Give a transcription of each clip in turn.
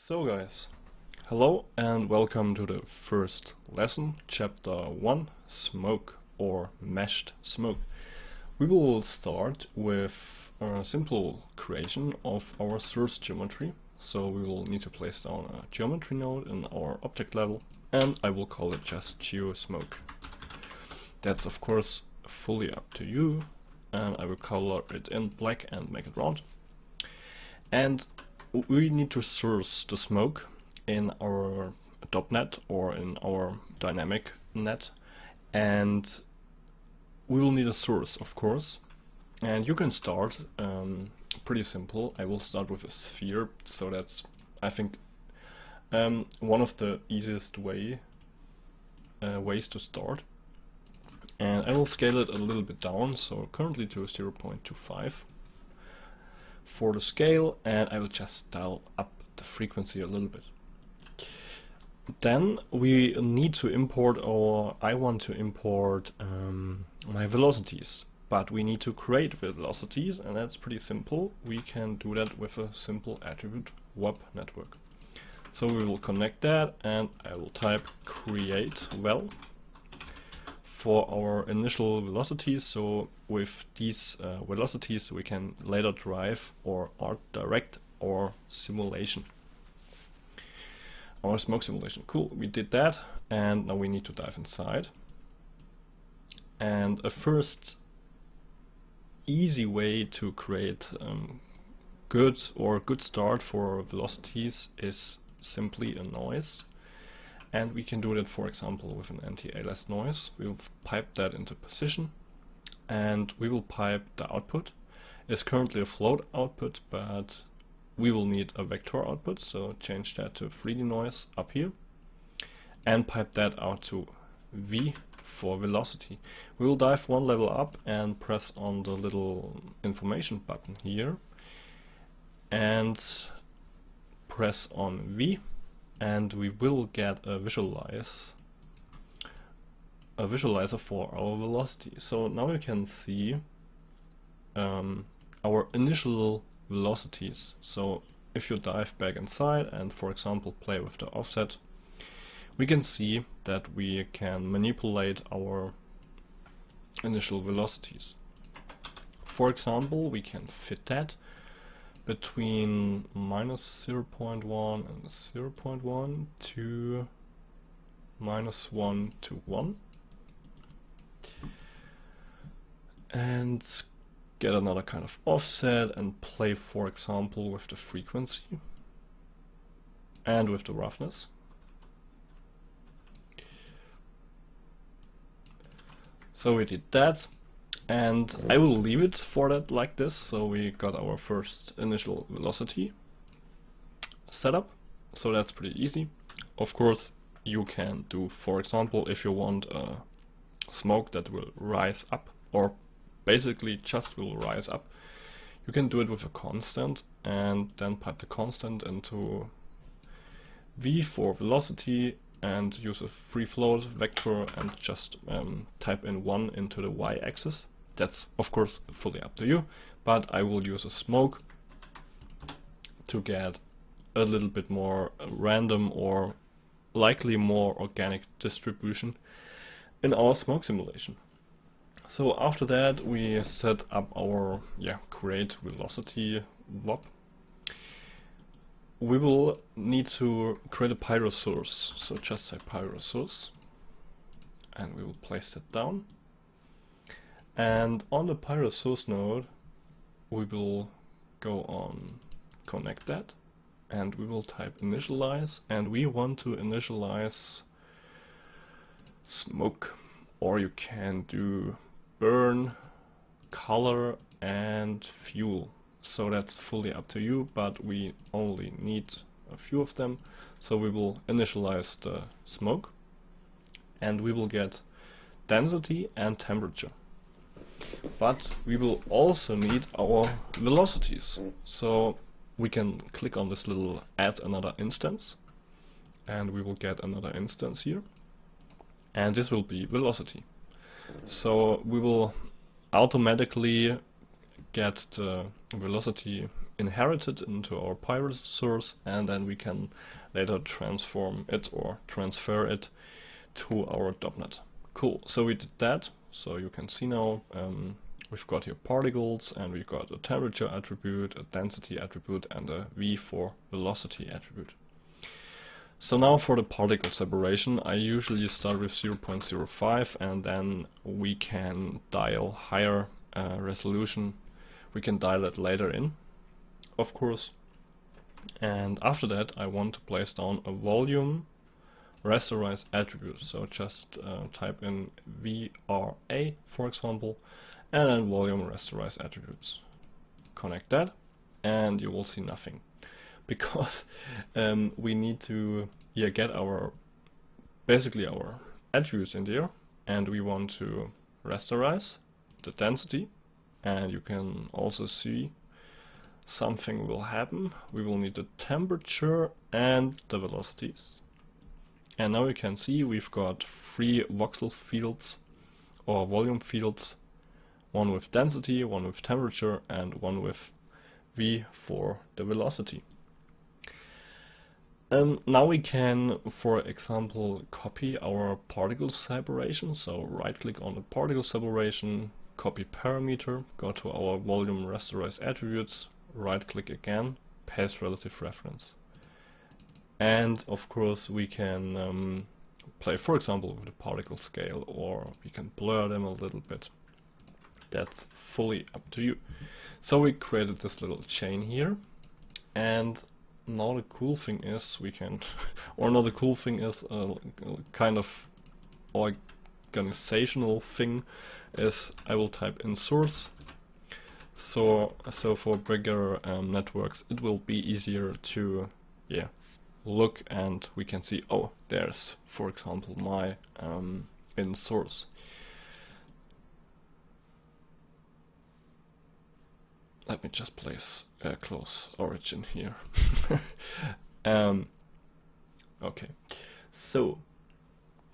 So guys, hello and welcome to the first lesson, chapter 1, smoke or meshed smoke. We will start with a simple creation of our source geometry. So we will need to place down a geometry node in our object level, and I will call it just geosmoke. That's of course fully up to you, and I will color it in black and make it round. And we need to source the smoke in our .NET or in our dynamic net, and we will need a source, of course. And you can start pretty simple. I will start with a sphere, so that's, I think, one of the easiest ways to start. And I will scale it a little bit down, so currently to 0.25 for the scale, and I will just dial up the frequency a little bit. Then we need to import, or I want to import my velocities, but we need to create velocities, and that's pretty simple. We can do that with a simple attribute web network. So we will connect that, and I will type create vel for our initial velocities. So with these velocities we can later drive or art direct or simulation, our smoke simulation. Cool, we did that, and now we need to dive inside. And a first easy way to create good start for velocities is simply a noise. And we can do that, for example, with an anti-alias noise. We will pipe that into position, and we will pipe the output. It's currently a float output, but we will need a vector output, so change that to 3D noise up here, and pipe that out to V for velocity. We will dive one level up and press on the little information button here, and press on V, and we will get a visualizer for our velocity. So now you can see our initial velocities. So if you dive back inside and, for example, play with the offset, we can see that we can manipulate our initial velocities. For example, we can fit that between -0.1 and 0.1 to -1 to 1, and get another kind of offset and play, for example, with the frequency and with the roughness. So we did that, and I will leave it for that like this. So we got our first initial velocity setup, so that's pretty easy. Of course, you can do, for example, if you want a smoke that will rise up, or basically just will rise up, you can do it with a constant, and then pipe the constant into V for velocity, and use a free float vector and just type in 1 into the y-axis. That's of course fully up to you, but I will use a smoke to get a little bit more random or likely more organic distribution in our smoke simulation. So after that we set up our create velocity web. We will need to create a pyro source, so just say pyro source, and we will place that down. And on the pyro source node we will go on connect that, and we will type initialize, and we want to initialize smoke, or you can do burn, color and fuel. So that's fully up to you, but we only need a few of them. So we will initialize the smoke, and we will get density and temperature. But we will also need our velocities. So we can click on this little add another instance, and we will get another instance here, and this will be velocity. So we will automatically get the velocity inherited into our pirate source, and then we can later transform it or transfer it to our .NET. Cool, so we did that. So you can see now we've got here particles, and we've got a temperature attribute, a density attribute, and a v for velocity attribute. So now for the particle separation, I usually start with 0.05, and then we can dial higher resolution. We can dial it later in, of course. And after that, I want to place down a volume rasterize attribute. So just type in VRA, for example, and then volume rasterize attributes. Connect that, and you will see nothing, because we need to get our basically our attributes in there, and we want to rasterize the density, and you can also see something will happen. We will need the temperature and the velocities. And now you can see we've got 3 voxel fields or volume fields, one with density, one with temperature, and one with V for the velocity. Now we can, for example, copy our particle separation. So right click on the particle separation, copy parameter, go to our volume rasterize attributes, right click again, paste relative reference. And of course we can play, for example, with the particle scale, or we can blur them a little bit. That's fully up to you. So we created this little chain here, and now the cool thing is we can, or not the cool thing is a kind of organizational thing, is I will type in source. So for bigger networks it will be easier to look, and we can see, oh, there's, for example, my in source. Let me just place a close origin here. Okay, so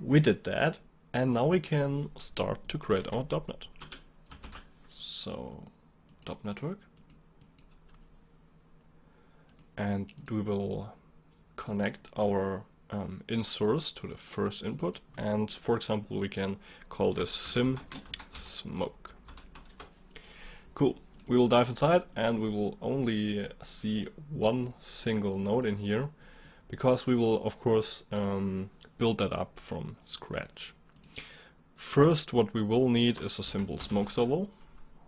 we did that, and now we can start to create our .NET. So .network, and we will connect our in source to the first input, and for example we can call this sim smoke. Cool. We will dive inside, and we will only see one single node in here, because we will of course build that up from scratch. First, what we will need is a simple smoke solver.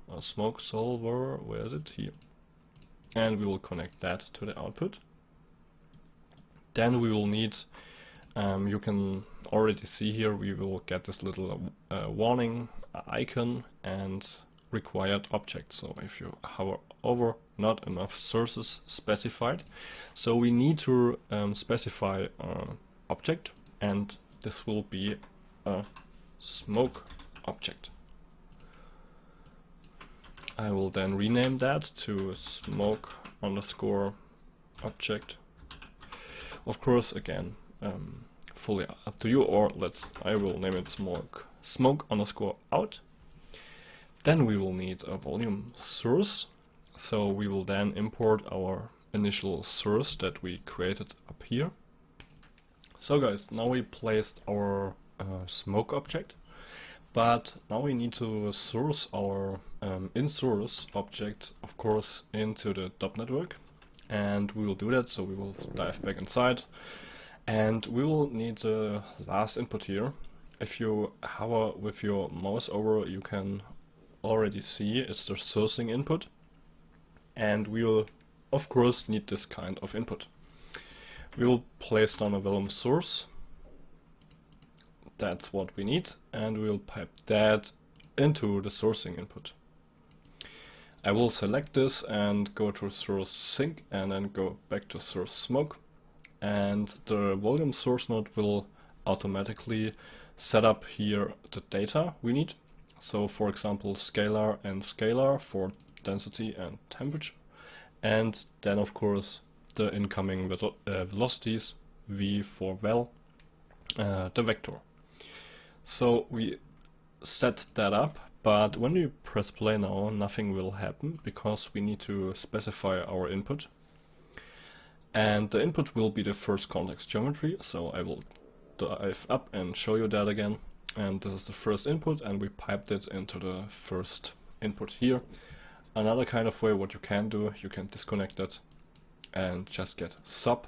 A smoke solver, where is it? Here. And we will connect that to the output. Then we will need, you can already see here, we will get this little warning icon and required object. So if you hover over, not enough sources specified. So we need to specify object, and this will be a smoke object. I will then rename that to smoke underscore object. Of course, again, fully up to you, or I will name it smoke underscore out. Then we will need a volume source, so we will then import our initial source that we created up here. So guys, now we placed our smoke object, but now we need to source our in-source object, of course, into the .network, and we will do that. So we will dive back inside, and we will need the last input here. If you hover with your mouse over, you can already see it's the sourcing input, and we will of course need this kind of input. We will place down a vellum source. That's what we need, and we will pipe that into the sourcing input. I will select this and go to source sync, and then go back to source smoke, and the volume source node will automatically set up here the data we need. So for example, scalar and scalar for density and temperature, and then of course the incoming velocities, v for vel, the vector. So we set that up But when we press play now, nothing will happen because we need to specify our input. And the input will be the first context geometry, so I will dive up and show you that again. And this is the first input, and we piped it into the first input here. Another kind of way what you can do, you can disconnect it and just get sub,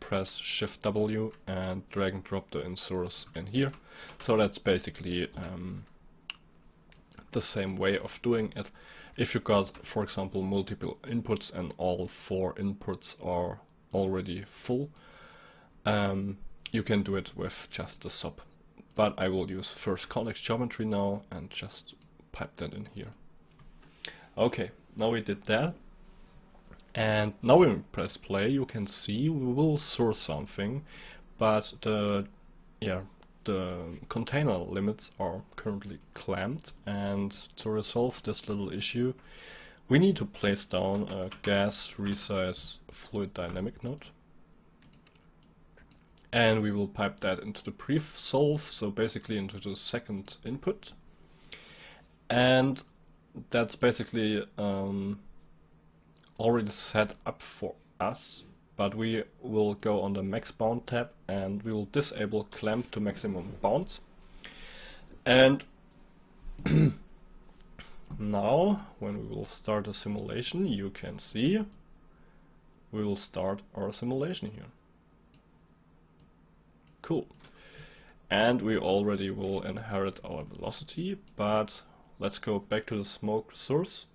press Shift W and drag and drop the in-source in here. So that's basically the same way of doing it. If you got, for example, multiple inputs and all 4 inputs are already full, you can do it with just the sub. But I will use first context geometry now and just pipe that in here. Okay, now we did that. And now when we press play, you can see we will source something, but the container limits are currently clamped, and to resolve this little issue, we need to place down a gas resize fluid dynamic node. And we will pipe that into the pre-solve, so basically into the second input. And that's basically already set up for us, but we will go on the max bound tab and we will disable clamp to maximum bounds. And now when we will start a simulation, you can see we will start our simulation here. Cool. And we already will inherit our velocity, but let's go back to the smoke source,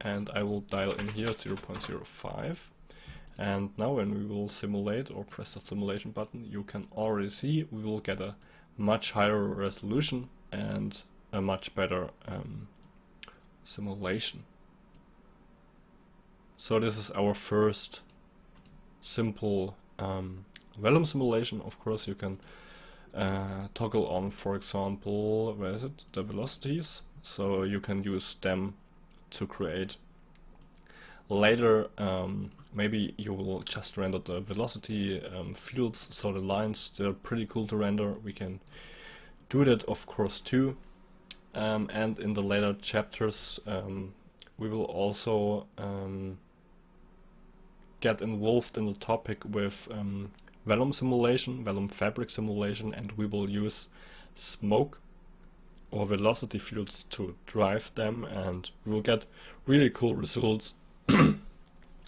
and I will dial in here 0.05. And now when we will simulate or press the simulation button, you can already see we will get a much higher resolution and a much better simulation. So this is our first simple vellum simulation. Of course you can toggle on, for example, where is it? The velocities. So you can use them to create later, maybe you will just render the velocity fields, so the lines, they're pretty cool to render. We can do that of course too, and in the later chapters we will also get involved in the topic with vellum simulation, vellum fabric simulation, and we will use smoke or velocity fields to drive them, and we will get really cool results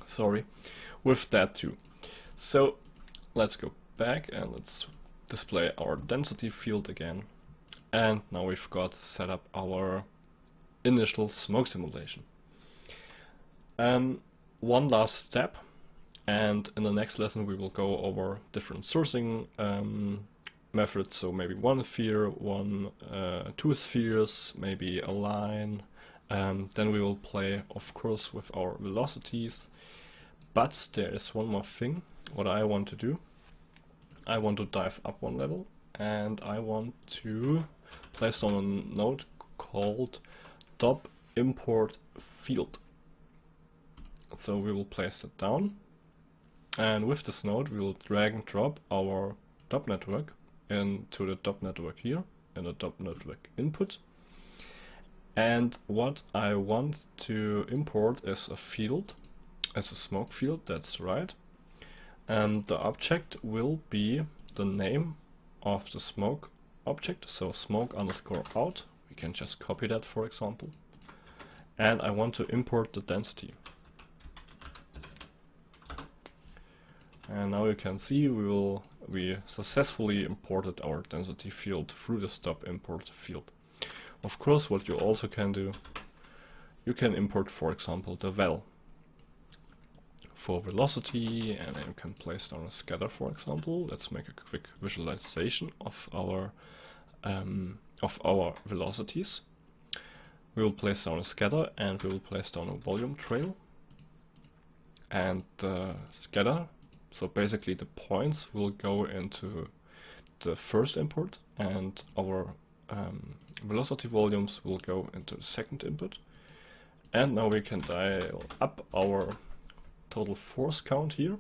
sorry, with that too. So let's go back and let's display our density field again, and now we've got set up our initial smoke simulation. One last step, and in the next lesson we will go over different sourcing methods, so maybe one sphere, two spheres, maybe a line. Then we will play of course with our velocities, but there is one more thing what I want to do. I want to dive up one level, and I want to place on a node called top import field. So we will place it down, and with this node we will drag and drop our top network into the top network here, in the top network input. And what I want to import is a field, as a smoke field, that's right. And the object will be the name of the smoke object, so smoke underscore out. We can just copy that, for example. And I want to import the density. And now you can see we successfully imported our density field through the stop import field. Of course, what you also can do, you can import, for example, the vel for velocity, and then you can place down a scatter, for example. Let's make a quick visualization of our velocities. We will place down a scatter, and we will place down a volume trail, and the scatter, so basically the points will go into the first import, and our velocity volumes will go into the second input. And now we can dial up our total force count here.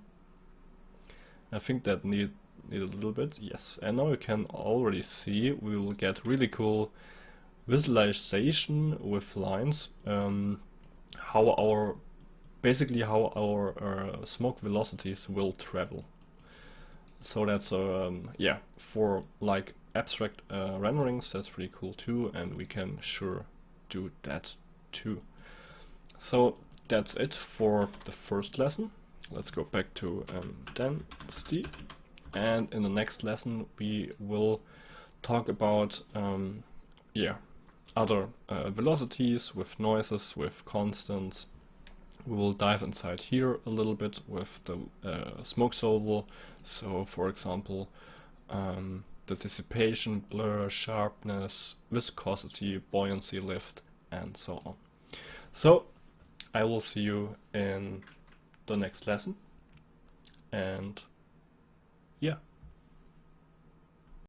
I think that need a little bit, yes. And now you can already see we will get really cool visualization with lines, basically how our smoke velocities will travel. So that's yeah, for like abstract renderings, that's pretty cool too, and we can sure do that too. So that's it for the first lesson. Let's go back to density, and in the next lesson we will talk about yeah, other velocities with noises, with constants. We will dive inside here a little bit with the smoke solver. So for example, the dissipation, blur, sharpness, viscosity, buoyancy, lift, and so on. So I will see you in the next lesson, and yeah.